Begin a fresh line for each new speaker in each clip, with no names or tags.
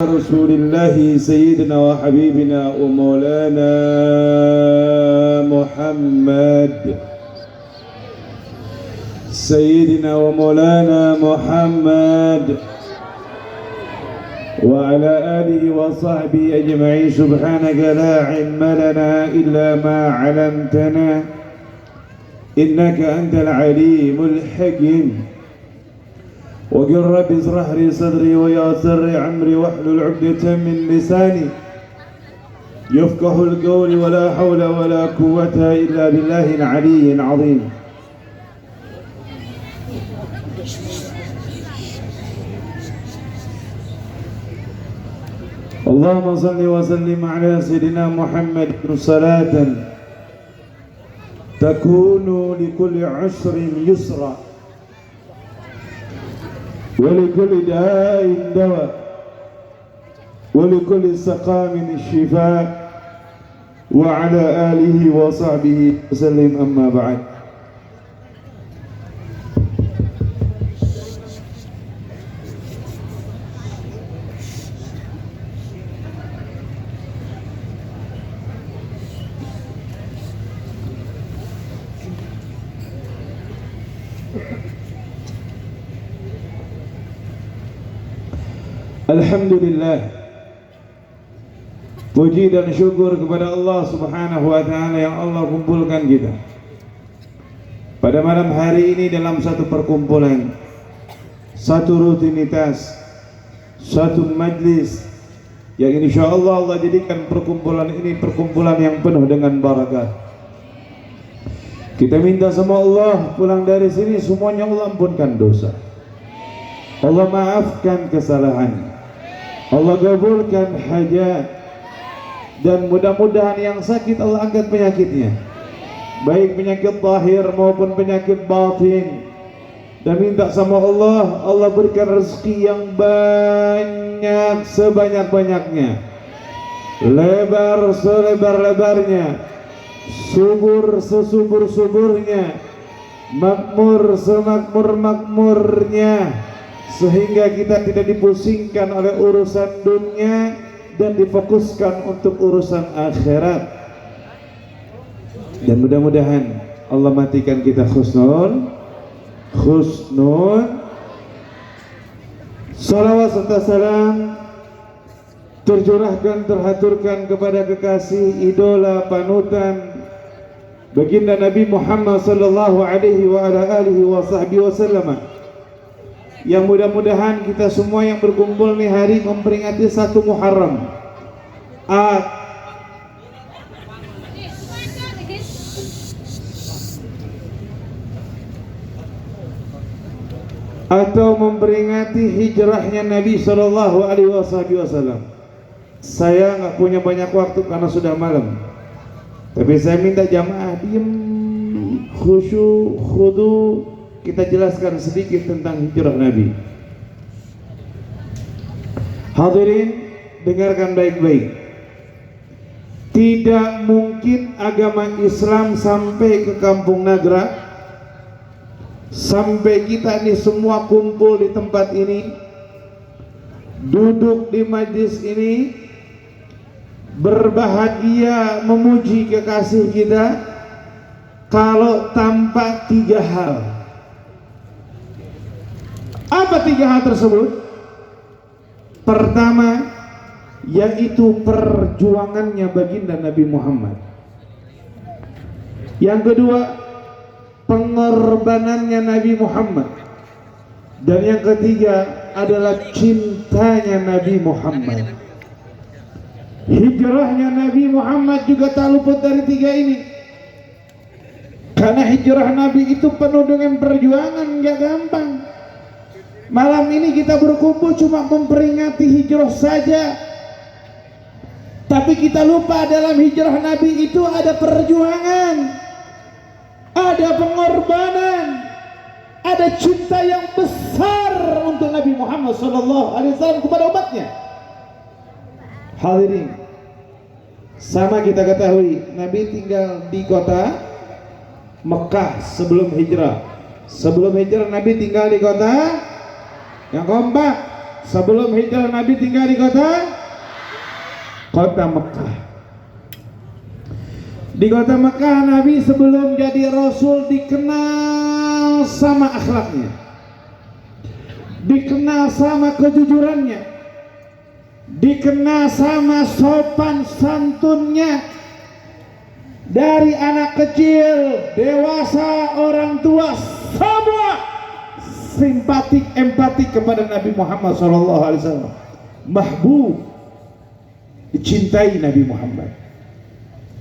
رسول الله سيدنا وحبيبنا ومولانا محمد سيدنا ومولانا محمد وعلى آله وصحبه أجمعين. سبحانك لا علم لنا إلا ما علمتنا إنك أنت العليم الحكيم. وقل رب اشرح لي صدري ويسر لي عمري واحلل عقدة من لساني يفقه القول ولا حول ولا قوة إلا بالله العلي العظيم. اللهم صل وسلم على سيدنا محمد صلاة تكون لكل عسر يسرا ولكل داء دواء ولكل سقام الشفاء وعلى آله وصحبه وسلم. أما بعد. Alhamdulillah, puji dan syukur kepada Allah Subhanahu wa ta'ala yang Allah kumpulkan kita pada malam hari ini dalam satu perkumpulan, satu rutinitas, satu majlis yang insyaallah Allah jadikan perkumpulan ini perkumpulan yang penuh dengan barakah. Kita minta sama Allah pulang dari sini semuanya Allah ampunkan dosa, Allah maafkan kesalahan, Allah kabulkan hajat, dan mudah-mudahan yang sakit Allah angkat penyakitnya, baik penyakit zahir maupun penyakit batin. Dan minta sama Allah, Allah berikan rezeki yang banyak sebanyak-banyaknya, lebar selebar-lebarnya, subur sesubur-suburnya, makmur semakmur-makmurnya, sehingga kita tidak dipusingkan oleh urusan dunia dan difokuskan untuk urusan akhirat. Dan mudah-mudahan Allah matikan kita khusnul salawat serta salam tercurahkan, terhaturkan kepada kekasih, idola, panutan baginda Nabi Muhammad sallallahu alaihi wa ala alihi wa sahbihi wasallam, yang mudah-mudahan kita semua yang berkumpul nih hari memperingati 1 Muharram atau memperingati hijrahnya Nabi Sallallahu Alaihi Wasallam. Saya nggak punya banyak waktu karena sudah malam, tapi saya minta jamaah diem, khusyuk, khudu. Kita jelaskan sedikit tentang hijrah Nabi. Hadirin, dengarkan baik-baik. Tidak mungkin agama Islam sampai ke kampung Nagra, sampai kita ini semua kumpul di tempat ini, duduk di majlis ini, berbahagia memuji kekasih kita, kalau tanpa 3 hal. Apa 3 hal tersebut? Pertama, yaitu perjuangannya baginda Nabi Muhammad. Yang kedua, pengorbanannya Nabi Muhammad. Dan yang ketiga adalah cintanya Nabi Muhammad. Hijrahnya Nabi Muhammad juga tak luput dari 3 ini. Karena hijrah Nabi itu penuh dengan perjuangan, gak gampang. Malam ini kita berkumpul cuma memperingati hijrah saja, tapi kita lupa dalam hijrah Nabi itu ada perjuangan, ada pengorbanan, ada cinta yang besar untuk Nabi Muhammad SAW kepada umatnya. Hadirin, sama kita ketahui Nabi tinggal di kota Mekah sebelum hijrah. Sebelum hijrah Nabi tinggal di kota yang kompak, Sebelum hijrah Nabi tinggal di kota Mekah. Di kota Mekah Nabi sebelum jadi Rasul dikenal sama akhlaknya, dikenal sama kejujurannya, dikenal sama sopan santunnya. Dari anak kecil, dewasa, orang tua, semua simpatik, empatik kepada Nabi Muhammad SAW. Mahbub, dicintai Nabi Muhammad,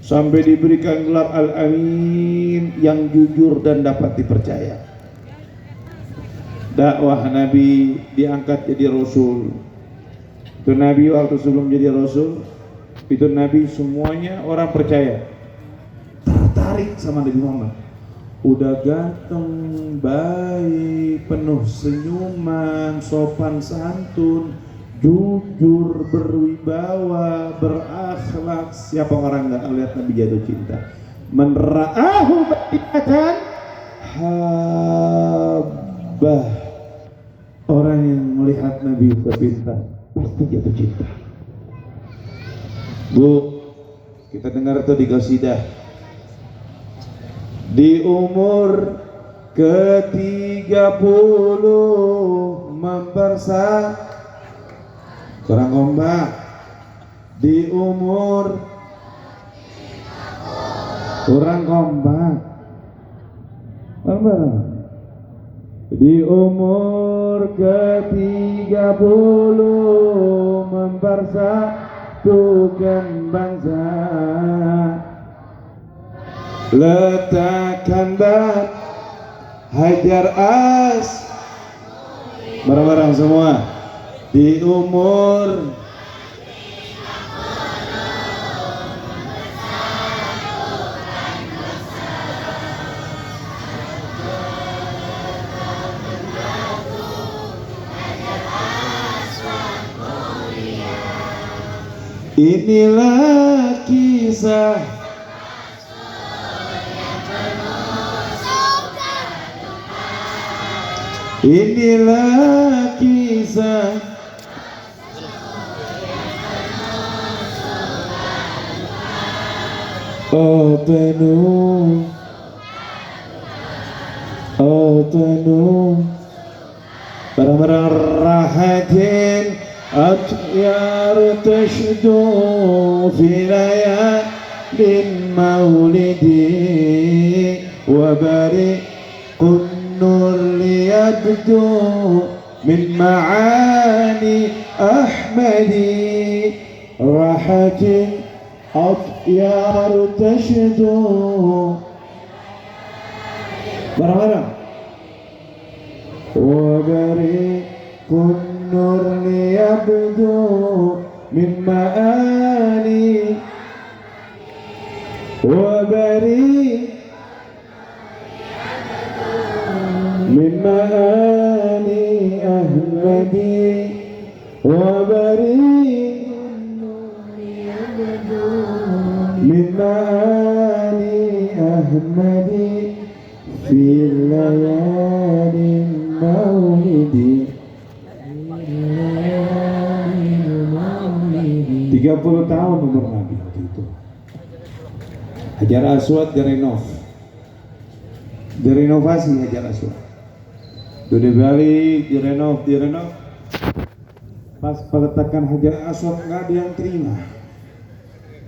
sampai diberikan gelar Al-Amin, yang jujur dan dapat dipercaya. Dakwah Nabi diangkat jadi Rasul. Itu Nabi waktu sebelum jadi Rasul, itu Nabi semuanya orang percaya, tertarik sama Nabi Muhammad. Udah ganteng, baik, penuh senyuman, sopan santun, jujur, berwibawa, berakhlak. Siapa orang nggak lihat Nabi jatuh cinta? Man ra'ahu bayyatan habbah. Orang yang melihat Nabi sepintas pasti jatuh cinta. Bu, kita dengar tuh di qasidah. Di umur ke-30 kurang ombak. Di umur kurang kompak. Di umur ke-30 mempersatukan bangsa. Letakkan bat hajar as, bareng-bareng semua. Di umur inilah kisah inilah kisah penuh barang-barang rahatin atyar tashdu fi layalin maulidi wa bariqun nur liyabdu min ma'ani ahmadi rahatin atyar tashdu. Barang-barang. Wa bariqun nur liyabdu min ma'ani wa bariqun min ma'ani ahmadi wa bari'un min ma'ani ahmadi fi layalin maulidi. 30 tahun umur Nabi waktu itu. Hajar Aswad direnovasi Hajar Aswad. Udah dibalik, direnov. Pas peletakan Hajar Aswad nggak ada yang terima,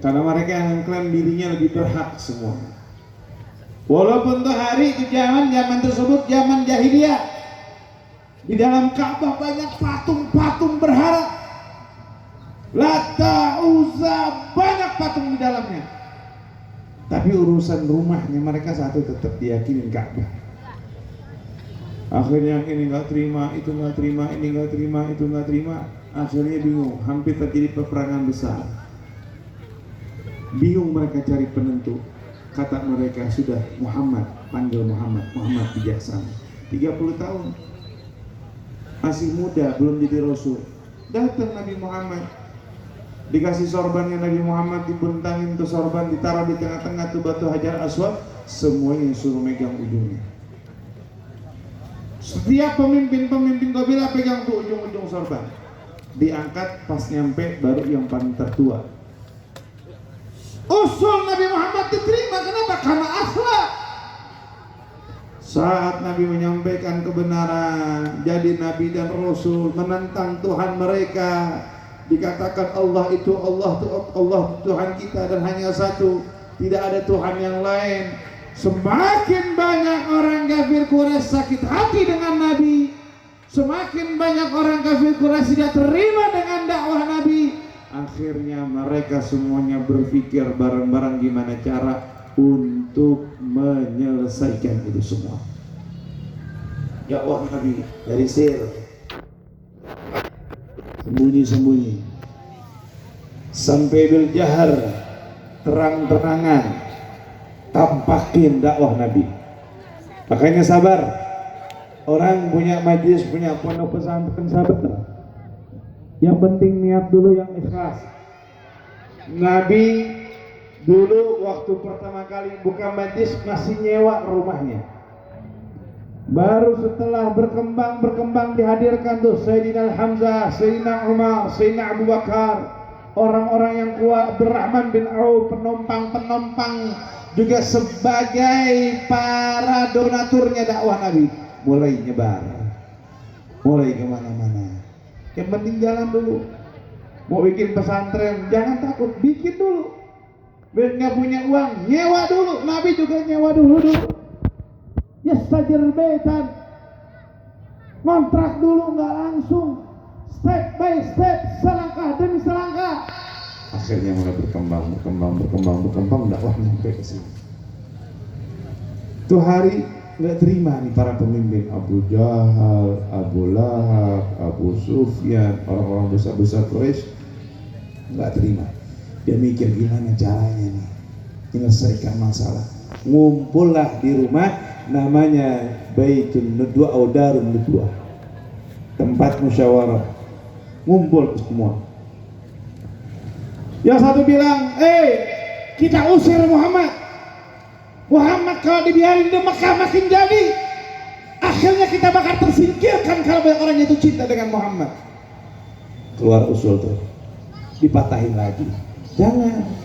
karena mereka yang mengklaim dirinya lebih berhak semua. Walaupun tuh hari itu zaman tersebut zaman jahiliyah, di dalam Ka'bah banyak patung-patung berhala, Lata, Uzza, banyak patung di dalamnya. Tapi urusan rumahnya mereka satu, tetap diyakinin Ka'bah. Akhirnya ini nggak terima, itu nggak terima, ini nggak terima, itu nggak terima. Akhirnya bingung, hampir terjadi peperangan besar. Bingung mereka cari penentu. Kata mereka, sudah Muhammad, panggil Muhammad bijaksana. 30 tahun, masih muda, belum jadi Rasul. Datang Nabi Muhammad, dikasih sorbannya Nabi Muhammad, dibentangin tuh sorban, ditaruh di tengah-tengah tuh batu Hajar Aswad, semuanya suruh megang ujungnya. Setiap pemimpin kabilah pegang tuh ujung-ujung sorban. diangkat pas nyampe baru yang paling tertua. Usul Nabi Muhammad diterima, kenapa? Karena akhlak. Saat Nabi menyampaikan kebenaran, jadi Nabi dan Rasul, menentang Tuhan mereka, dikatakan Allah itu Tuhan kita dan hanya satu, tidak ada Tuhan yang lain. Semakin banyak orang kafir Quraisy sakit hati dengan Nabi, semakin banyak orang kafir Quraisy tidak terima dengan dakwah Nabi. Akhirnya mereka semuanya berpikir bareng-bareng gimana cara untuk menyelesaikan itu semua. Dakwah Nabi dari sir, sembunyi-sembunyi, sampai bil jahar, terang-terangan, tampakin dakwah Nabi. Makanya sabar. Orang punya majlis, punya pondok pesantren, sabar. Yang penting niat dulu yang ikhlas. Nabi dulu waktu pertama kali buka majlis masih nyewa rumahnya. Baru setelah berkembang dihadirkan tuh Sayyidina Hamzah, Sayyidina Umar, Sayyidina Abu Bakar, orang-orang yang kuat, Abdurrahman bin Auf, penumpang-penumpang juga sebagai para donaturnya dakwah Nabi. Mulai nyebar, mulai kemana-mana. Yang penting jalan dulu. Mau bikin pesantren, jangan takut, bikin dulu. Nggak punya uang, nyewa dulu. Nabi juga nyewa dulu. Yastajir baitan, kontrak dulu, nggak langsung, step by step, selangkah demi selangkah. Akhirnya mulai berkembang, dakwah sampai ke sini. Tuh hari nggak terima nih para pemimpin, Abu Jahal, Abu Lahab, Abu Sufyan, orang-orang besar-besar Quraisy nggak terima. Dia mikir gimana caranya nih menyelesaikan masalah. Ngumpullah di rumah namanya Baitun Nadwa atau Darun Nadwa, tempat musyawarah. Ngumpul semua. Yang satu bilang, kita usir Muhammad. Muhammad kalau dibiarin di Mekah makin jadi. Akhirnya kita bakal tersingkirkan kalau banyak orang itu cinta dengan Muhammad. Keluar usul tuh, dipatahin lagi. Jangan.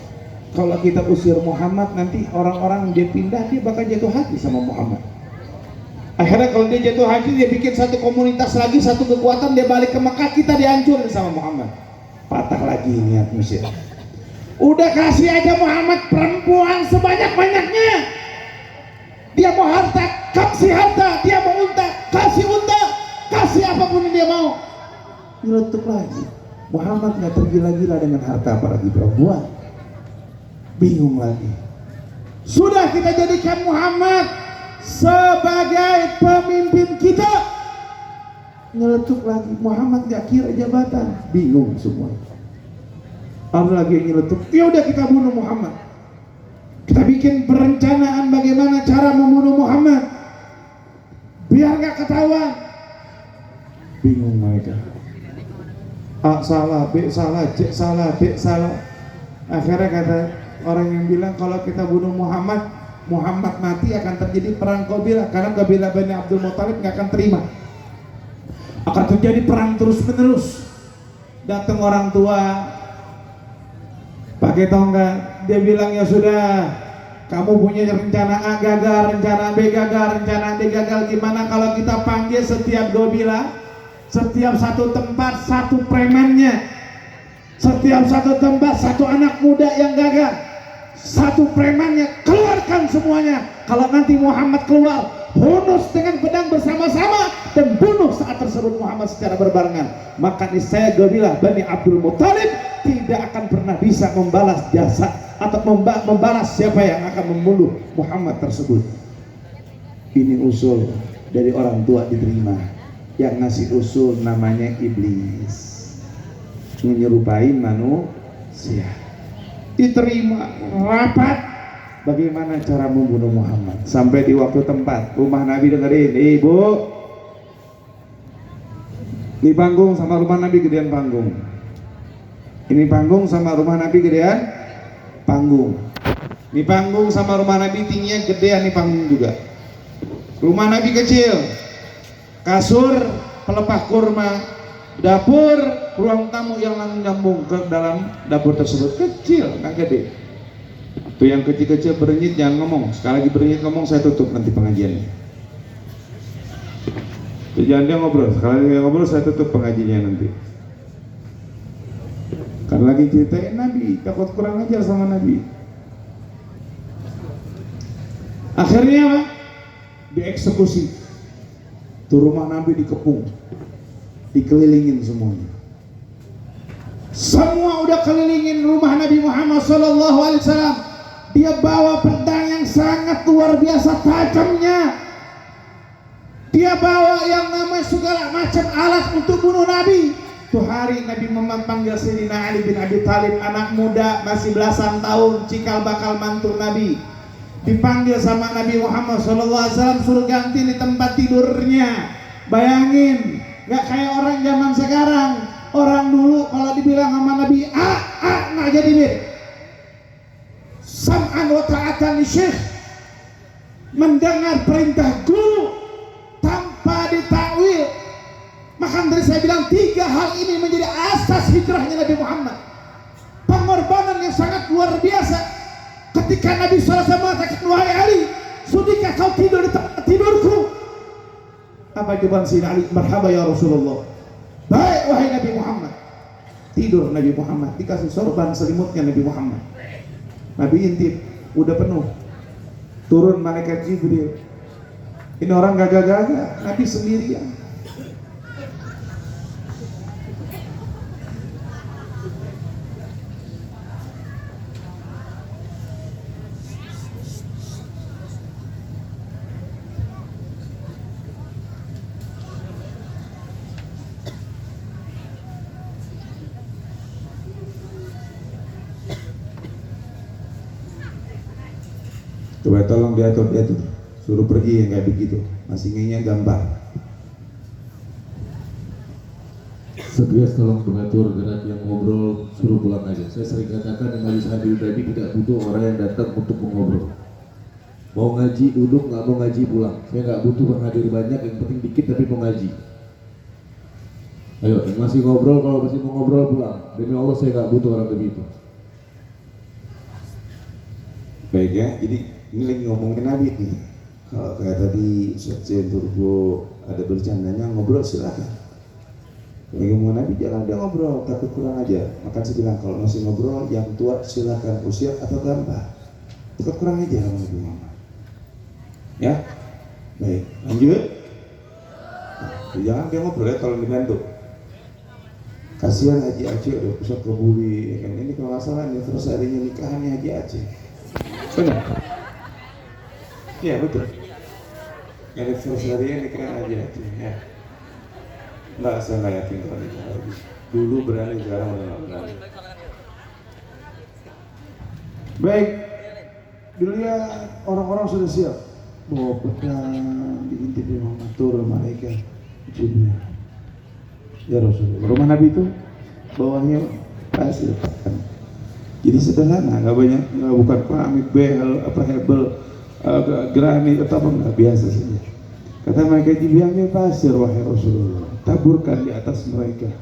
Kalau kita usir Muhammad, nanti orang-orang dia pindah, dia bakal jatuh hati sama Muhammad. Akhirnya kalau dia jatuh hati, dia bikin satu komunitas lagi, satu kekuatan, dia balik ke Mekah, kita dihancurin sama Muhammad. Patah lagi niat Mesir. Udah kasih aja Muhammad perempuan sebanyak-banyaknya. Dia mau harta, kasih harta. Dia mau unta, kasih unta. Kasih apapun yang dia mau. Nyeletuk lagi. Muhammad gak tergila-gila dengan harta, apalagi perempuan. Bingung lagi. Sudah kita jadikan Muhammad sebagai pemimpin kita. Nyeletuk lagi. Muhammad gak kira jabatan. Bingung semua. Ada lagi yang nyeletuk. Ya udah kita bunuh Muhammad. Kita bikin perencanaan bagaimana cara membunuh Muhammad biar gak ketahuan. Bingung mereka. A salah, B salah, C salah, D salah. Akhirnya kata orang yang bilang kalau kita bunuh Muhammad mati, akan terjadi perang Qabilah, karena Qabilah Bani Abdul Muthalib gak akan terima. Akan terjadi perang terus menerus. Datang orang tua pakai tongkat, dia bilang ya sudah, kamu punya rencana A gagal, rencana B gagal, rencana D gagal. Gimana kalau kita panggil setiap Qabilah, setiap satu tempat satu premannya, setiap satu tempat satu anak muda yang gagal, satu premannya, keluarkan semuanya. Kalau nanti Muhammad keluar, hunus dengan pedang bersama-sama dan bunuh saat tersebut Muhammad secara berbarengan. Maka niscaya Qabilah Bani Abdul Muthalib tidak akan pernah bisa membalas jasa atau membalas siapa yang akan membunuh Muhammad tersebut. Ini usul dari orang tua diterima. Yang ngasih usul namanya iblis, menyerupai manusia. Diterima rapat bagaimana cara membunuh Muhammad. Sampai di waktu tempat, rumah Nabi dengerin, ibu, ini panggung sama rumah Nabi gedean panggung. Ini panggung sama rumah Nabi gedean panggung. Ini panggung sama rumah Nabi tingginya gedean, ini panggung juga. Rumah Nabi kecil, kasur pelepah kurma, Dapur, ruang tamu yang nyambung ke dalam dapur tersebut kecil, nggak gede. Tuh yang kecil-kecil berenyit jangan ngomong. Sekali lagi berenyit ngomong saya tutup nanti pengajiannya. Tuh, jangan dia ngobrol. Sekali lagi ngobrol saya tutup pengajiannya nanti. Karena lagi ceritain Nabi, takut kurang ajar sama Nabi. Akhirnya apa? Dieksekusi. Tuh rumah Nabi dikepung, dikelilingin semuanya. Semua udah kelilingin rumah Nabi Muhammad SAW. Dia bawa pedang yang sangat luar biasa tajamnya. Dia bawa yang namanya segala macam alat untuk bunuh Nabi. Tuh hari Nabi memanggil Sayyidina Ali bin Abi Thalib, anak muda masih belasan tahun, cikal bakal mantu Nabi. Dipanggil sama Nabi Muhammad SAW, suruh ganti di tempat tidurnya. Bayangin, gak kayak orang zaman sekarang. Orang dulu kalau dibilang sama Nabi nggak jadi mir. Sam'an wa ta'atan li syekh, mendengar perintah guru tanpa ditakwil. Maka dari saya bilang 3 hal ini menjadi asas hijrahnya Nabi Muhammad. Pengorbanan yang sangat luar biasa. Ketika Nabi SAW mengatakan, wahai Ali, sudikah kau tidur di tempat tidurku? Apa jawaban Sayyidina Ali? Marhaba ya Rasulullah. Baik wahai Nabi Muhammad. Tidur Nabi Muhammad, dikasih sorban selimutnya Nabi Muhammad. Nabi intip, udah penuh. Turun malaikat Jibril. Ini orang gagah-gagah, Nabi sendirian. Coba tolong diatur, suruh pergi yang kayak begitu, masih inginnya gambar.
Sebias tolong mengatur gerak yang ngobrol, suruh pulang aja. Saya sering katakan di majelis Habib Nabi tidak butuh orang yang datang untuk mengobrol. Mau ngaji duduk, nggak mau ngaji pulang. Saya nggak butuh berhadir banyak, yang penting dikit tapi mau ngaji. Ayo, yang masih ngobrol, kalau masih mau ngobrol pulang. Demi Allah saya nggak butuh orang begitu.
Baik ya, jadi ini lagi ngomongin Nabi nih. Kalau kayak tadi Ustaz Turbo ada bercandanya, ngobrol silakan. Lagi ngomongin Nabi jangan dia ngobrol, takut kurang aja. Maka saya bilang kalau masih ngobrol yang tua silakan, usia atau gambar. Takut kurang aja sama Nabi Muhammad. Ya, baik lanjut. Jangan dia ngobrol ya, tolong dibantu. Kasihan Haji Aceh udah pusat kebuli. Kan ini kalau nggak salah nih terus harinya nikahannya Haji Aceh. Benar? Iya betul. Anniversary nikahan Haji Aceh ya. Nggak, saya nggak yakin kalau nikah lagi. Dulu berani, sekarang udah nggak berani. Baik, dilihat orang-orang sudah siap. Bawa pedang, diintip di Muhammad, turun malaikat Jibril. Ya Rasulullah. Rumah Nabi itu bawahnya pasir. Jadi sederhana, nggak banyak, nggak bukan keramik, behel, hebel, granit atau apa, nggak, biasa saja. Kata mereka dibiangnya pasir wahai Rasulullah, taburkan di atas mereka.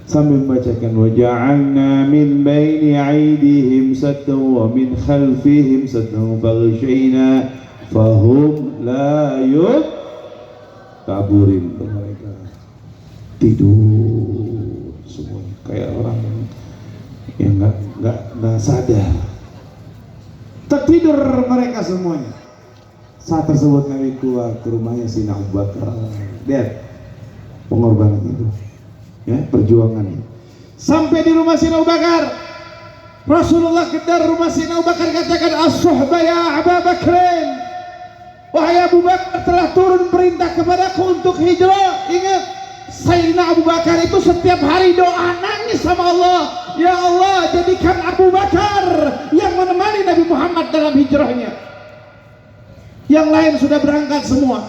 Sambil membacakan waja'alna min baini aidihim saddan wa min khalfihim saddan faghshayna fahum la taburin mereka tidur semuanya kayak orang yang nggak sadar. Tertidur mereka semuanya. Saat tersebut Nabi keluar ke rumahnya Sayyidina Abu Bakar. Lihat pengorbanan itu, ya, perjuangan. Sampai di rumah Sayyidina Abu Bakar, Rasulullah kedar rumah Sayyidina Abu Bakar katakan, as-suhba ya Abu Bakrin, wahai Abu Bakar, telah turun perintah kepadaku untuk hijrah. Ingat, Sayyidina Abu Bakar itu setiap hari doa nangis sama Allah, ya Allah jadikan Abu Bakar yang menemani Nabi Muhammad dalam hijrahnya. Yang lain sudah berangkat semua.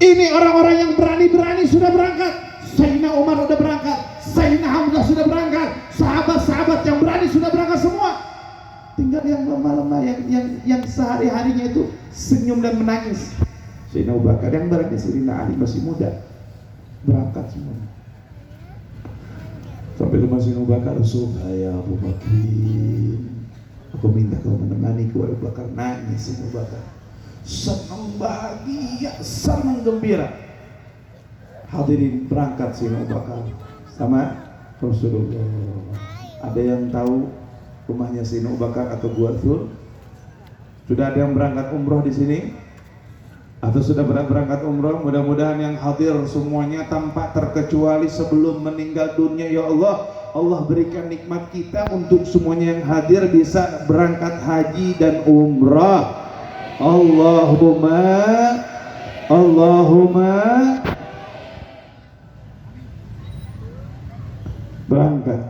Ini orang-orang yang berani-berani sudah berangkat. Sayyidina Umar sudah berangkat, Sayyidina Hamzah sudah berangkat, sahabat-sahabat yang berani sudah berangkat semua. Tinggal yang lemah-lemah, yang sehari-harinya itu senyum dan menangis. Sayyidina Abu Bakar, yang berangkat Sayyidina Ali masih muda, berangkat semuanya. Sampai rumah Sayyidina Abu Bakar, "Subhaya Abu Bakrin, aku minta kau menemani ku Abu Bakar." Nangis Sayyidina Abu Bakar, senang, bahagia, senang, gembira. Hadirin, berangkat Sayyidina Abu Bakar sama Rasulullah. Ada yang tahu rumahnya Sayyidina Abu Bakar atau Gua Thur? Sudah ada yang berangkat umroh di sini? Atau sudah berangkat umroh? Mudah-mudahan yang hadir semuanya tanpa terkecuali sebelum meninggal dunia. Ya Allah, Allah berikan nikmat kita untuk semuanya yang hadir bisa berangkat haji dan umrah. Allahumma berangkat.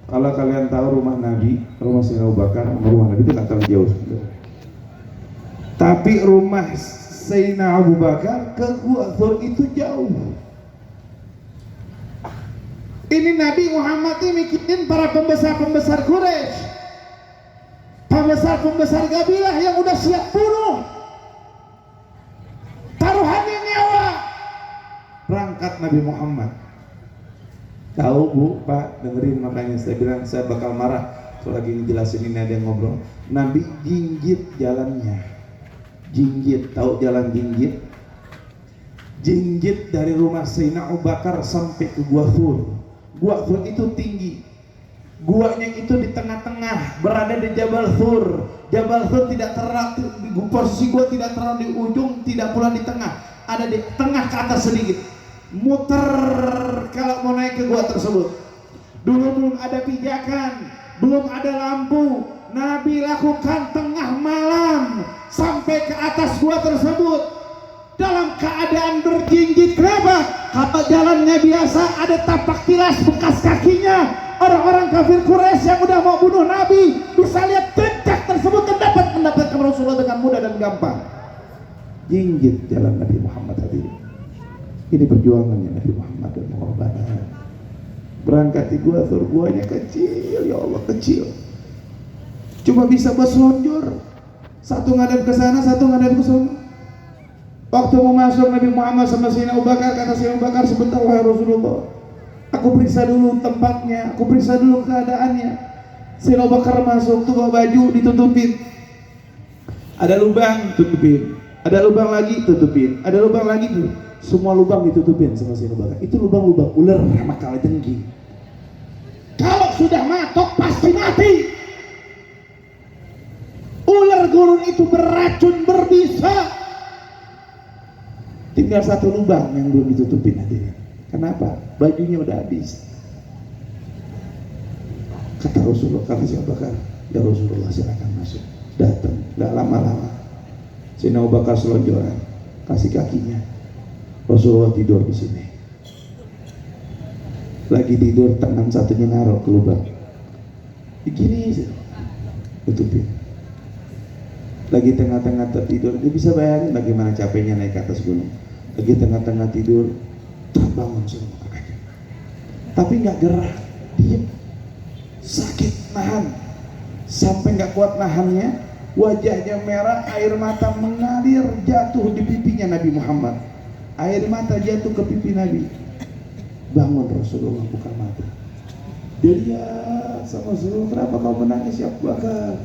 Kalau kalian tahu rumah Nabi, rumah Sayyidina Abu Bakar, rumah Nabi itu nggak terlalu jauh. Tapi rumah Sayyidina Abu Bakar ke Gua Thur itu jauh. Ini Nabi Muhammad ini mikirin para pembesar-pembesar Quraisy, pembesar-pembesar kabilah yang udah siap bunuh, taruhannya nyawa. Berangkat Nabi Muhammad. Tahu Bu, Pak, dengerin, makanya saya bilang saya bakal marah kalau lagi ngejelasin ini ada yang ngobrol. Nabi jinggit jalannya, jinggit, tahu jalan jinggit? Jinggit dari rumah Sayyidina Abu Bakar sampai ke Gua Thur. Gua Thur itu tinggi, guanya itu di tengah-tengah, berada di Jabal Thur. Jabal Thur tidak terlalu, posisi gua tidak terlalu di ujung, tidak pula di tengah, ada di tengah ke atas sedikit. Muter kalau mau naik ke gua tersebut. Dulu belum ada pijakan, belum ada lampu. Nabi lakukan tengah malam sampai ke atas gua tersebut dalam keadaan berjinggit. Kenapa? Karena jalannya biasa, ada tapak tilas bekas kakinya. Orang-orang kafir Quraisy yang udah mau bunuh Nabi bisa lihat jejak tersebut dan dapat mendapatkan Rasulullah dengan mudah dan gampang. Jinggit jalan Nabi Muhammad hadirin. Ini perjuangannya Nabi Muhammad dan pengorbanan. Berangkat di Gua Thur, guanya kecil, ya Allah kecil. Cuma bisa berselonjor, satu ngadep ke sana, satu ngadep ke sana. Waktu mau masuk Nabi Muhammad sama Sayyidina Abu Bakar, kata Sayyidina Abu Bakar, "Sebentar wahai Rasulullah, aku periksa dulu tempatnya, aku periksa dulu keadaannya." Sayyidina Abu Bakar masuk, tuh bawa baju ditutupin. Ada lubang, tutupin. Ada lubang lagi, tutupin. Ada lubang lagi, tuh. Semua lubang ditutupin sama Sayyidina Abu Bakar. Itu lubang-lubang ular sama kalajengking. Kalau sudah matok pasti mati. Ular gurun itu beracun, berbisa. Tinggal satu lubang yang belum ditutupin hadirin. Kenapa? Bajunya udah habis. Kata Rasulullah, kata Sayyidina Abu Bakar, "Ya Rasulullah, silakan masuk." Datang, gak lama-lama Sayyidina Abu Bakar selonjoran, kasih kakinya. Rasulullah tidur di sini. Lagi tidur, tangan satunya naruh ke lubang. Begini sih, tutupin. Lagi tengah-tengah tertidur, dia bisa bayangin bagaimana capeknya naik ke atas gunung. Lagi tengah-tengah tidur, terbangun semua kakaknya. Tapi nggak gerak, diam, sakit nahan, sampai nggak kuat nahannya, wajahnya merah, air mata mengalir jatuh di pipinya Nabi Muhammad. Air mata jatuh ke pipi Nabi. Bangun Rasulullah, buka mata. Dia lihat sama Rasulullah, "Kenapa kau menangis ya Abu Bakar?"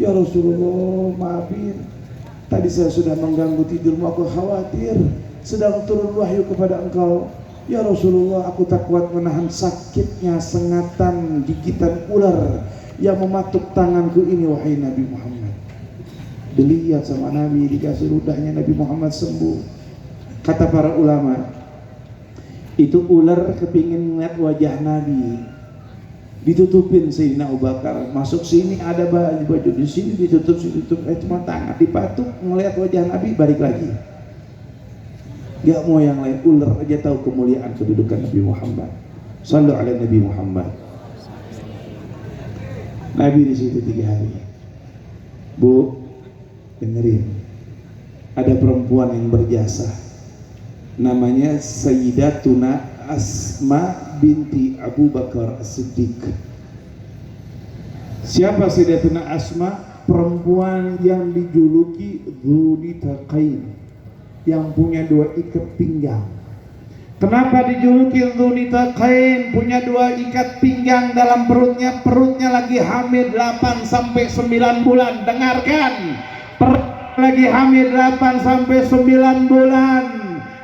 "Ya Rasulullah, maafin. Tadi saya sudah mengganggu tidurmu, aku khawatir sedang turun wahyu kepada engkau. Ya Rasulullah, aku tak kuat menahan sakitnya sengatan gigitan ular yang mematuk tanganku ini, wahai Nabi Muhammad." Dilihat sama Nabi, dikasih ludahnya, Nabi Muhammad sembuh. Kata para ulama, itu ular kepingin ngeliat wajah Nabi, ditutupin Sayyidina Abu Bakar. Masuk sini ada baju, di sini ditutup, cuma tangan dipatuk, ngeliat wajah Nabi, balik lagi. Gak mau yang lain, ular aja tahu kemuliaan kedudukan Nabi Muhammad. Sallu ala Nabi Muhammad. Nabi di situ 3 hari. Bu, dengerin, ada perempuan yang berjasa. Namanya Sayyidatuna Asma binti Abu Bakar As-Siddiq. Siapa Sayyidatuna Asma? Perempuan yang dijuluki Dzulitaqain, yang punya 2 ikat pinggang. Kenapa dijuluki Dzunitaqain? Punya dua ikat pinggang dalam perutnya. Perutnya lagi hamil 8 sampai 9 bulan. Dengarkan, lagi hamil 8 sampai 9 bulan.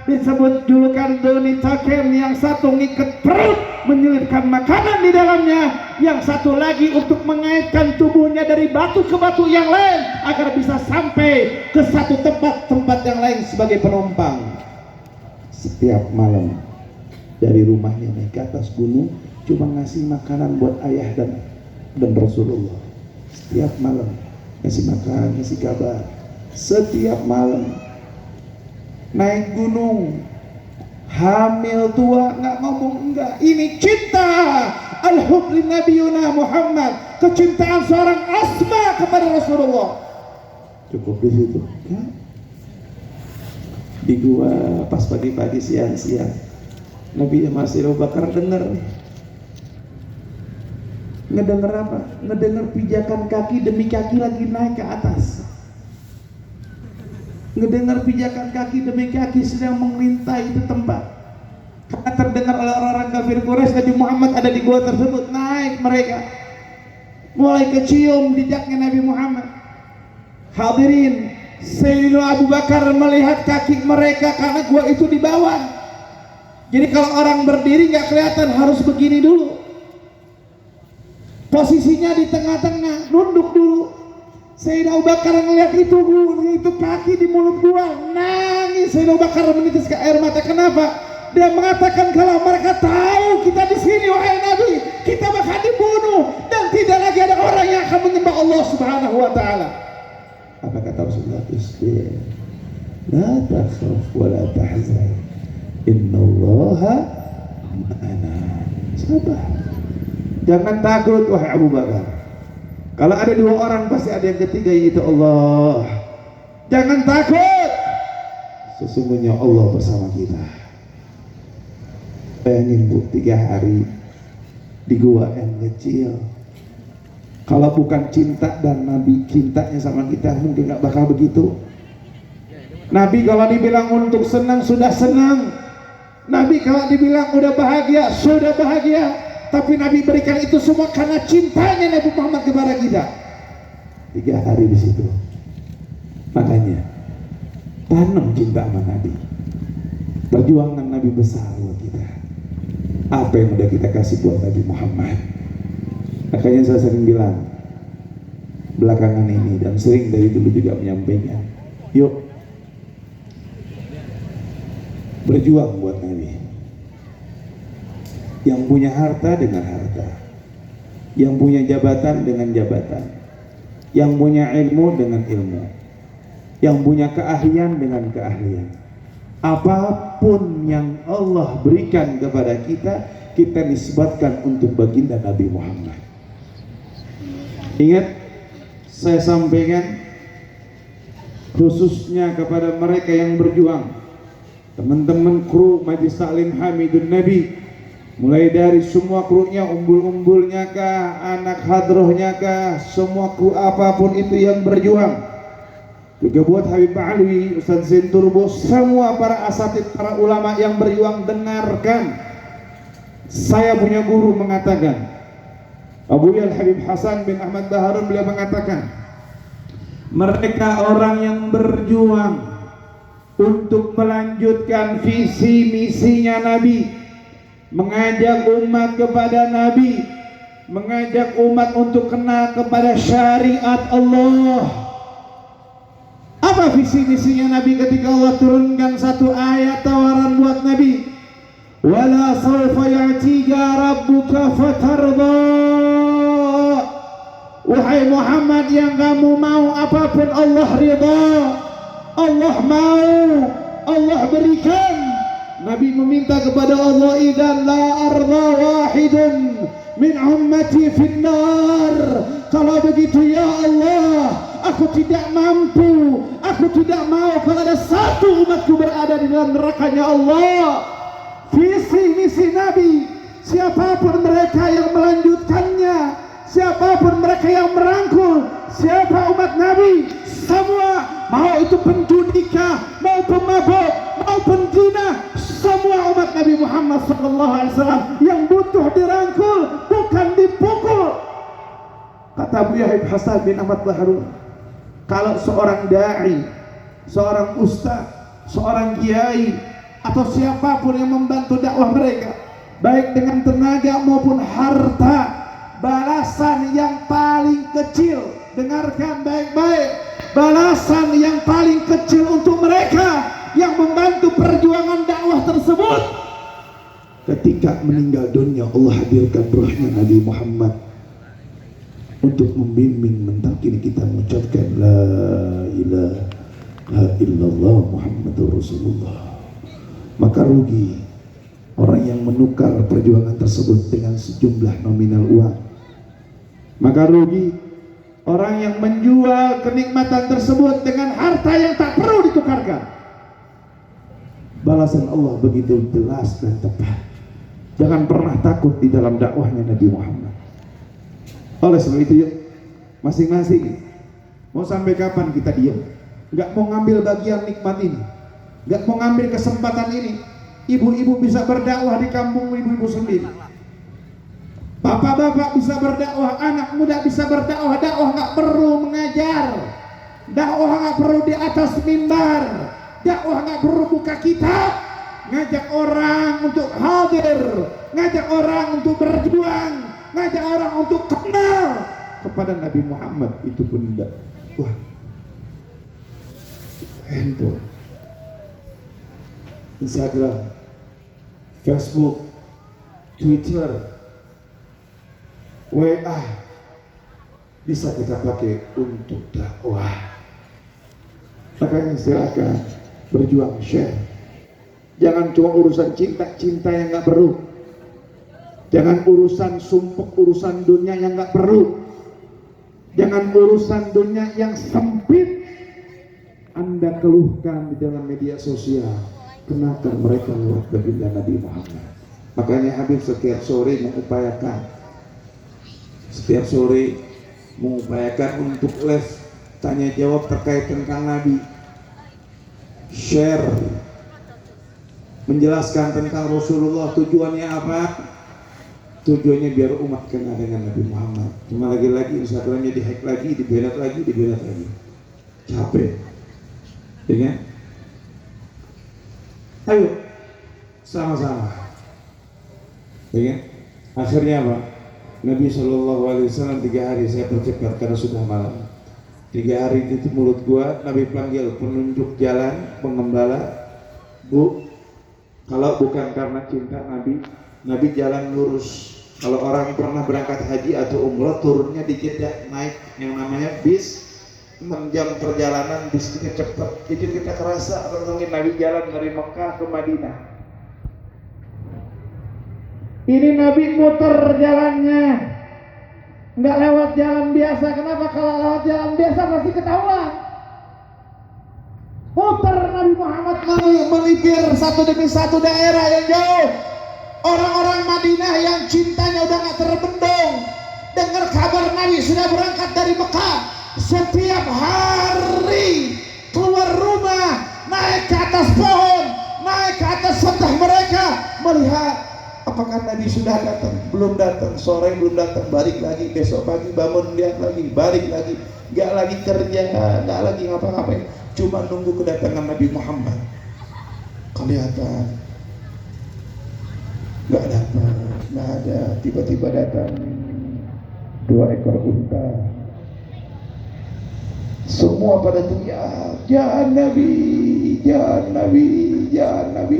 Disebut julukan Dzunitaqain. Yang satu ngikat perut, menyelipkan makanan di dalamnya. Yang satu lagi untuk mengaitkan tubuhnya dari batu ke batu yang lain agar bisa sampai ke satu tempat yang lain sebagai penumpang. Setiap malam dari rumahnya naik ke atas gunung, cuma ngasih makanan buat ayah dan Rasulullah. Setiap malam ngasih makan, ngasih kabar. Setiap malam naik gunung, hamil tua, nggak ngomong enggak. Ini cinta al-hub li nabiyuna Muhammad, kecintaan seorang Asma kepada Rasulullah. Cukup di situ. Di gua pas pagi-pagi siang-siang, Nabi masih Abu Bakar ngedenger apa? Ngedenger pijakan kaki demi kaki lagi naik ke atas. Ngedengar pijakan kaki demi kaki sedang mengintai itu tempat. Karena terdengar oleh orang-orang kafir Quraisy Nabi Muhammad ada di gua tersebut. Naik mereka, mulai kecium jejaknya Nabi Muhammad. Hadirin, Sayyidina Abu Bakar melihat kaki mereka karena gua itu di bawah. Jadi kalau orang berdiri nggak kelihatan, harus begini dulu. Posisinya di tengah-tengah, nunduk dulu. Sayyidina Abu Bakar ngelihat itu kaki di mulut gua, nangis. Sayyidina Abu Bakar menitiskan air mata. Kenapa? Dia mengatakan kalau mereka tahu kita di sini, wahai Nabi, kita bakal dibunuh dan tidak lagi ada orang yang akan menyembah Allah Subhanahu wa taala. Apa kata Rasulullah? Isbir, la takhaf wa la tahzan, innallaha ma'ana. Sabar, jangan takut wahai Abu Bakar. Kalau ada dua orang pasti ada yang ketiga, yaitu Allah. Jangan takut, sesungguhnya Allah bersama kita. Bayangin Bu, 3 hari di gua yang kecil. Kalau bukan cinta dan Nabi cintanya sama kita, mungkin gak bakal begitu. Nabi kalau dibilang untuk senang, sudah senang. Nabi kalau dibilang udah bahagia, sudah bahagia. Tapi Nabi berikan itu semua karena cintanya Nabi Muhammad kepada kita. 3 hari di situ. Makanya tanam cinta sama Nabi. Perjuangan Nabi besar buat kita. Apa yang udah kita kasih buat Nabi Muhammad. Makanya saya sering bilang belakangan ini, dan sering dari dulu juga menyampaikan, yuk berjuang buat Nabi. Yang punya harta dengan harta, yang punya jabatan dengan jabatan, yang punya ilmu dengan ilmu, yang punya keahlian dengan keahlian. Apapun yang Allah berikan kepada kita, kita nisbatkan untuk baginda Nabi Muhammad. Ingat, saya sampaikan khususnya kepada mereka yang berjuang, teman-teman kru Majlis Taklim Hamidun Nabi, mulai dari semua krunya, umbul-umbulnya kah, anak hadrohnya kah, semua kru apapun itu yang berjuang, juga buat Habib Alwi, Ustaz Zain Turbo, semua para asatid, para ulama yang berjuang, dengarkan. Saya punya guru mengatakan, Abu Yal Habib Hasan bin Ahmad Daharun, beliau mengatakan, mereka orang yang berjuang untuk melanjutkan visi misinya Nabi, mengajak umat kepada Nabi, mengajak umat untuk kenal kepada syariat Allah. Apa visi misinya Nabi ketika Allah turunkan satu ayat tawaran buat Nabi? Wala sawfa ya'tika rabbuka fatarda. Wahai Muhammad, yang kamu mau apapun Allah ridha, Allah mau, Allah berikan. Nabi meminta kepada Allah, idan la arda wahidun min ummati finnar. Kalau begitu ya Allah, aku tidak mampu, aku tidak mau kalau ada satu umatku berada di dalam nerakanya Allah. Visi misi Nabi, siapapun mereka yang melanjutkannya, siapapun mereka yang merangkul, siapa umat Nabi, semua, mau itu penjudi kah, mau pemabuk, mau penzina, semua umat Nabi Muhammad SAW yang butuh dirangkul, bukan dipukul. Kata Abu Yahib Hasan bin Ahmad Baharun, kalau seorang da'i, seorang ustaz, seorang kiai, atau siapapun yang membantu dakwah mereka, baik dengan tenaga maupun harta, balasan yang paling kecil, dengarkan baik-baik, balasan yang paling kecil untuk mereka yang membantu perjuangan dakwah tersebut, ketika meninggal dunia Allah hadirkan ruhnya Nabi Muhammad untuk membimbing mentalkin kita mengucapkan la ilaha illallah Muhammadur Rasulullah. Maka rugi orang yang menukar perjuangan tersebut dengan sejumlah nominal uang. Maka rugi orang yang menjual kenikmatan tersebut dengan harta yang tak perlu ditukarkan. Balasan Allah begitu jelas dan tepat. Jangan pernah takut di dalam dakwahnya Nabi Muhammad. Oleh sebab itu, yuk, masing-masing mau sampai kapan kita diam? Gak mau ngambil bagian nikmat ini, gak mau ngambil kesempatan ini. Ibu-ibu bisa berdakwah di kampung ibu-ibu sendiri, bapak-bapak bisa berdakwah, anak muda bisa berdakwah. Dakwah gak perlu mengajar, dakwah gak perlu di atas mimbar, dakwah gak perlu buka kitab. Ngajak orang untuk hadir, ngajak orang untuk berjuang, ngajak orang untuk kenal kepada Nabi Muhammad. Itu pun tidak. Wah, handphone, Instagram, Facebook, Twitter, WA bisa kita pakai untuk dakwah. Makanya silakan berjuang, share. Jangan cuma urusan cinta-cinta yang gak perlu. Jangan urusan sumpek, urusan dunia yang gak perlu. Jangan urusan dunia yang sempit Anda keluhkan di dalam media sosial. Kenakan mereka lewat baginda Nabi Muhammad. Makanya Habib setiap sore mengupayakan untuk live tanya jawab terkait tentang Nabi, share, menjelaskan tentang Rasulullah. Tujuannya apa? Tujuannya biar umat kenal dengan Nabi Muhammad. Cuma lagi-lagi Instagramnya dihack lagi, dibelat lagi. Capek, ya kan? Ayo sama-sama, ya kan? Akhirnya apa? Nabi SAW 3 hari, saya percepat karena sudah malam. 3 hari itu mulut gua Nabi panggil penunjuk jalan, pengembala. Bu, kalau bukan karena cinta Nabi jalan lurus. Kalau orang pernah berangkat haji atau umrah, turunnya di Jeddah, naik yang namanya bis, 6 jam perjalanan, bisnya cepat. Jadi kita kerasa renungin Nabi jalan dari Mekah ke Madinah. Ini Nabi muter jalannya, nggak lewat jalan biasa. Kenapa? Kalau lewat jalan biasa pasti ketahuan. Muter Nabi Muhammad melipir satu demi satu daerah yang jauh. Orang-orang Madinah yang cintanya udah gak terbendung dengar kabar Nabi sudah berangkat dari Mekah, setiap hari keluar rumah, naik ke atas pohon, naik ke atas sentah mereka, melihat apakah Nabi sudah datang. Belum datang, sore belum datang, balik lagi, besok pagi bangun lihat lagi, balik lagi. Gak lagi kerja, gak lagi ngapa-ngapain, cuma nunggu kedatangan Nabi Muhammad. Kelihatan gak dapat, gak ada. Tiba-tiba datang 2 ekor unta, semua pada teriak, jangan Nabi, jangan Nabi, jangan Nabi,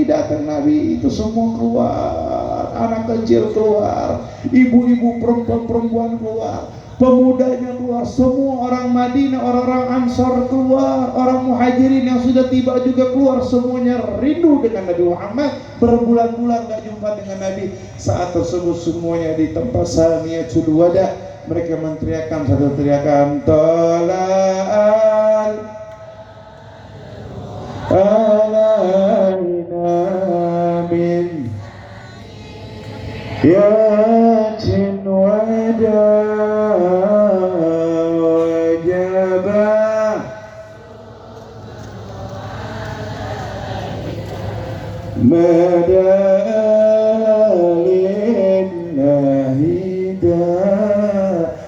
datang Nabi. Itu semua keluar, anak kecil keluar, ibu-ibu, perempuan keluar, pemudanya keluar, semua orang Madinah, orang-orang Ansar keluar, orang Muhajirin yang sudah tiba juga keluar. Semuanya rindu dengan Nabi Muhammad, berbulan-bulan gak jumpa dengan Nabi. Saat tersebut semuanya di tempat Saniyatul Wada, mereka menteriakan satu teriakan, Tala'al alaina min yatin wada wajaba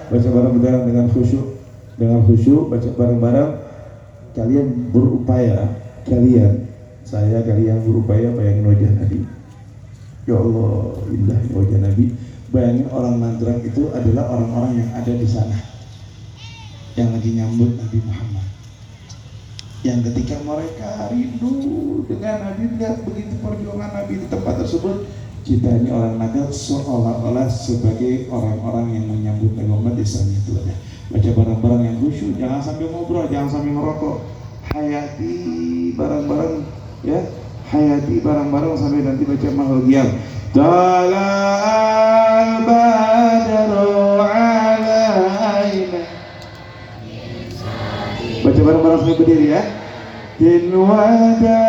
Baca bareng-bareng dengan khusyuk, baca bareng-bareng. Kalian berupaya, kalian berupaya bayangin wajah Nabi. Ya Allah, indah wajah Nabi. Bayangin orang Nagrak itu adalah orang-orang yang ada di sana, yang lagi nyambut Nabi Muhammad. Yang ketika mereka rindu dengan Nabi, lihat begitu perjuangan Nabi di tempat tersebut, kita ini orang Nagrak seolah-olah sebagai orang-orang yang menyambut Nabi Muhammad di sana itu aja. Baca bareng-bareng yang khusyuk, jangan sambil ngobrol, jangan sambil ngerokok. Hayati bareng-bareng ya, hayati bareng-bareng sampai nanti baca Mahliyah. Tala'al badru alaina. Baca bareng-bareng sampai berdiri ya. Tilwada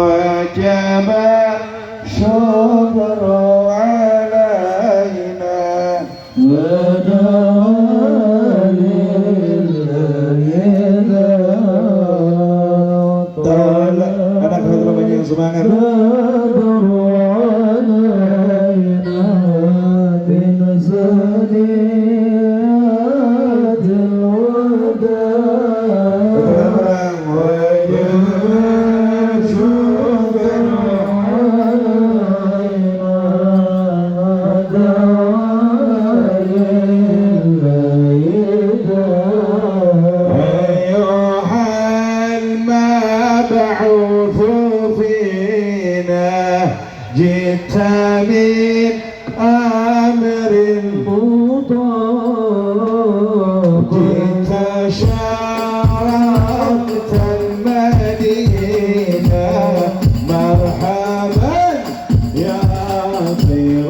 wajaba syukru alaina. Anak teman-teman yang semangat. جئت من أمر المطاق جئت شاركت المدينة مرحبا يا خير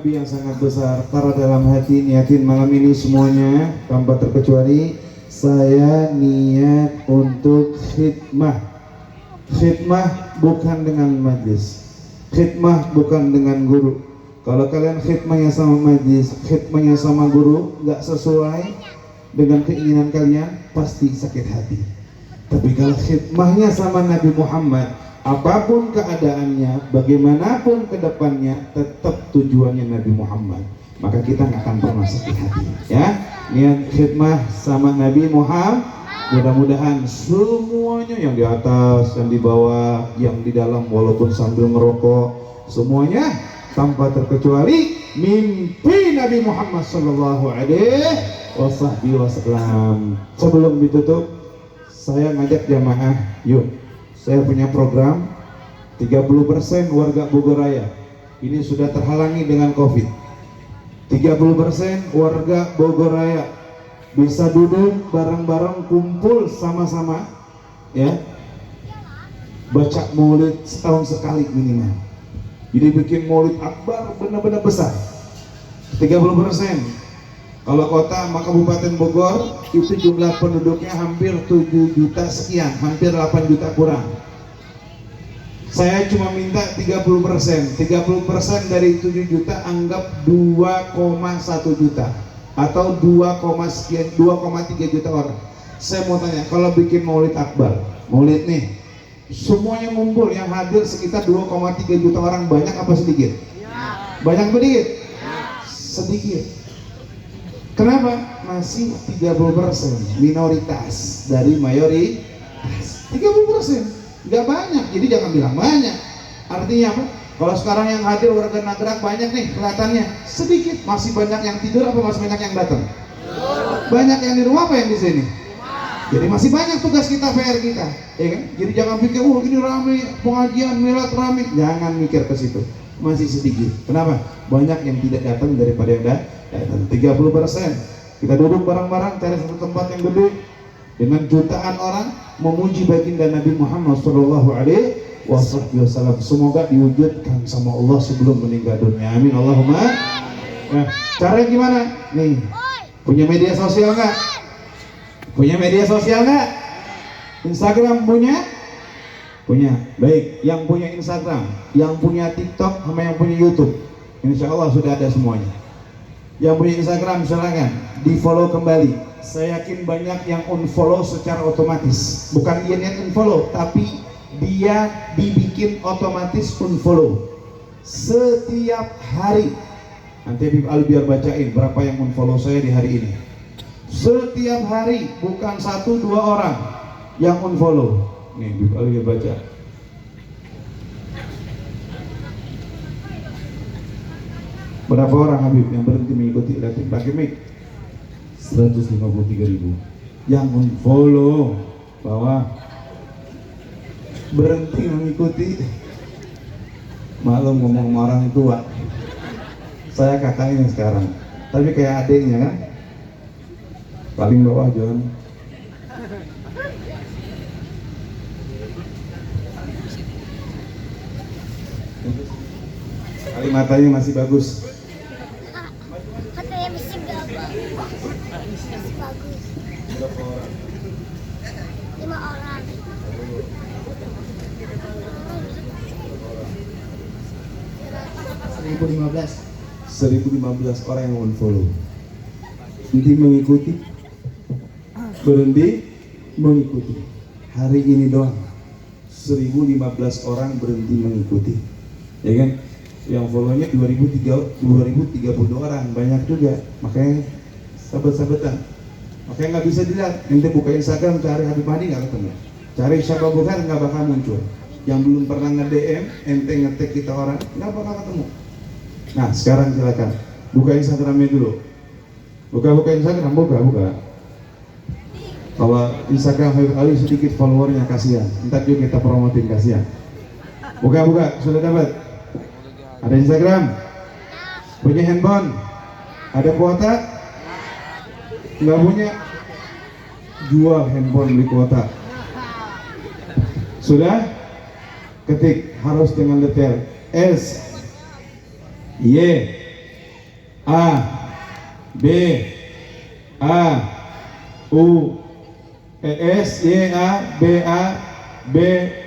Nabi yang sangat besar. Taruh dalam hati, niatin malam ini semuanya tanpa terkecuali, saya niat untuk khidmah. Khidmah bukan dengan majlis, khidmah bukan dengan guru. Kalau kalian khidmahnya sama majlis, khidmahnya sama guru, nggak sesuai dengan keinginan kalian, pasti sakit hati. Tapi kalau khidmahnya sama Nabi Muhammad, apapun keadaannya, bagaimanapun kedepannya, tetap tujuannya Nabi Muhammad, maka kita nggak akan pernah sakit hati. Ya, niat khidmah sama Nabi Muhammad. Mudah-mudahan semuanya, yang di atas, yang di bawah, yang di dalam, walaupun sambil merokok, semuanya tanpa terkecuali mimpi Nabi Muhammad Sallallahu Alaihi Wasallam. Sebelum ditutup, saya ngajak jamaah, yuk, saya punya program 30% warga Bogor Raya ini sudah terhalangi dengan COVID. 30% warga Bogor Raya bisa duduk bareng-bareng, kumpul sama-sama, ya, baca maulid setahun sekali minimal. Jadi bikin maulid akbar benar-benar besar. 30%. Kalau kota maka Kabupaten Bogor itu jumlah penduduknya hampir 7 juta sekian, hampir 8 juta kurang. Saya cuma minta 30%. 30% dari 7 juta anggap 2,1 juta atau 2,3 juta orang. Saya mau tanya, kalau bikin maulid akbar, maulid nih, semuanya ngumpul, yang hadir sekitar 2,3 juta orang, banyak apa sedikit? Banyak apa sedikit? Sedikit. Kenapa? Masih 30%, minoritas dari mayoritas. 30%, nggak banyak, jadi jangan bilang banyak. Artinya apa? Kalau sekarang yang hadir warga Nagrak banyak nih, kelihatannya sedikit. Masih banyak yang tidur apa masih banyak yang datang? Banyak yang di rumah apa yang di sini? Jadi masih banyak tugas kita, PR kita, ya kan? Jadi jangan pikir, ini rame, pengajian, milad rame. Jangan mikir ke situ, masih sedikit. Kenapa? Banyak yang tidak datang daripada yang datang. 30%. Kita duduk bareng-bareng, cari satu tempat yang gede dengan jutaan orang memuji baginda Nabi Muhammad Sallallahu Alaihi Wasallam. Semoga diwujudkan sama Allah sebelum meninggal dunia. Amin Allahumma. Nah, caranya gimana? Nih, punya media sosial nggak? Punya media sosial nggak? Instagram punya? Punya. Baik, yang punya Instagram, yang punya TikTok, sama yang punya YouTube, insya Allah sudah ada semuanya. Yang punya Instagram silakan di follow kembali. Saya yakin banyak yang unfollow secara otomatis. Bukan dia yang unfollow, tapi dia dibikin otomatis unfollow setiap hari. Nanti Habib Ali biar bacain berapa yang unfollow saya di hari ini. Setiap hari, bukan 1-2 orang yang unfollow. Nih Habib Ali biar baca. Berapa orang Habib yang berhenti mengikuti? Lihatin pakai mic. 153.000 yang unfollow. Bawah berhenti mengikuti. Maklum ngomong sama orang tua, saya kakaknya sekarang, tapi kayak adiknya kan, paling bawah John. Kalimatnya masih bagus.
Katanya masih bagus.
Berapa orang?
5 orang.
1015 orang yang unfollow. Berhenti mengikuti. Hari ini doang 1015 orang berhenti mengikuti, ya kan? Yang follownya 2030 orang, banyak juga. Makanya sahabat-sahabatan, makanya nggak bisa dilihat. Ente buka Instagram cari Habib Mahdi nggak ketemu, cari siapa bukan nggak bakal muncul. Yang belum pernah nge-DM ente ngetek kita orang nggak bakal ketemu. Nah sekarang silakan buka Instagramnya dulu. Buka Instagram, buka. Kalau Instagram Habib Ali sedikit followernya, kasihan. Ntar juga kita promotin, kasihan. Buka, sudah dapat? Ada Instagram? Punya handphone? Ada kuota? Nggak punya? Jual handphone, beli kuota. Sudah? Ketik, harus dengan detail. S Y A B A U S Y A B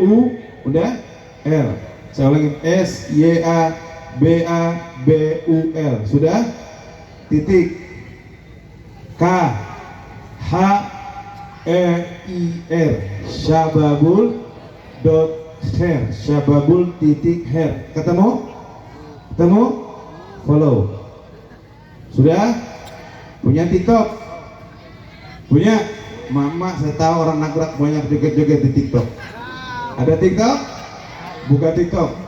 U udah L. Saya ulangi S Y A B U L sudah. Titik K H E I R Syababul .hair Syababul titik hair ketemu follow sudah. Punya TikTok punya mama, saya tahu orang nagrak banyak joget-joget di TikTok. Ada TikTok? Buka TikTok.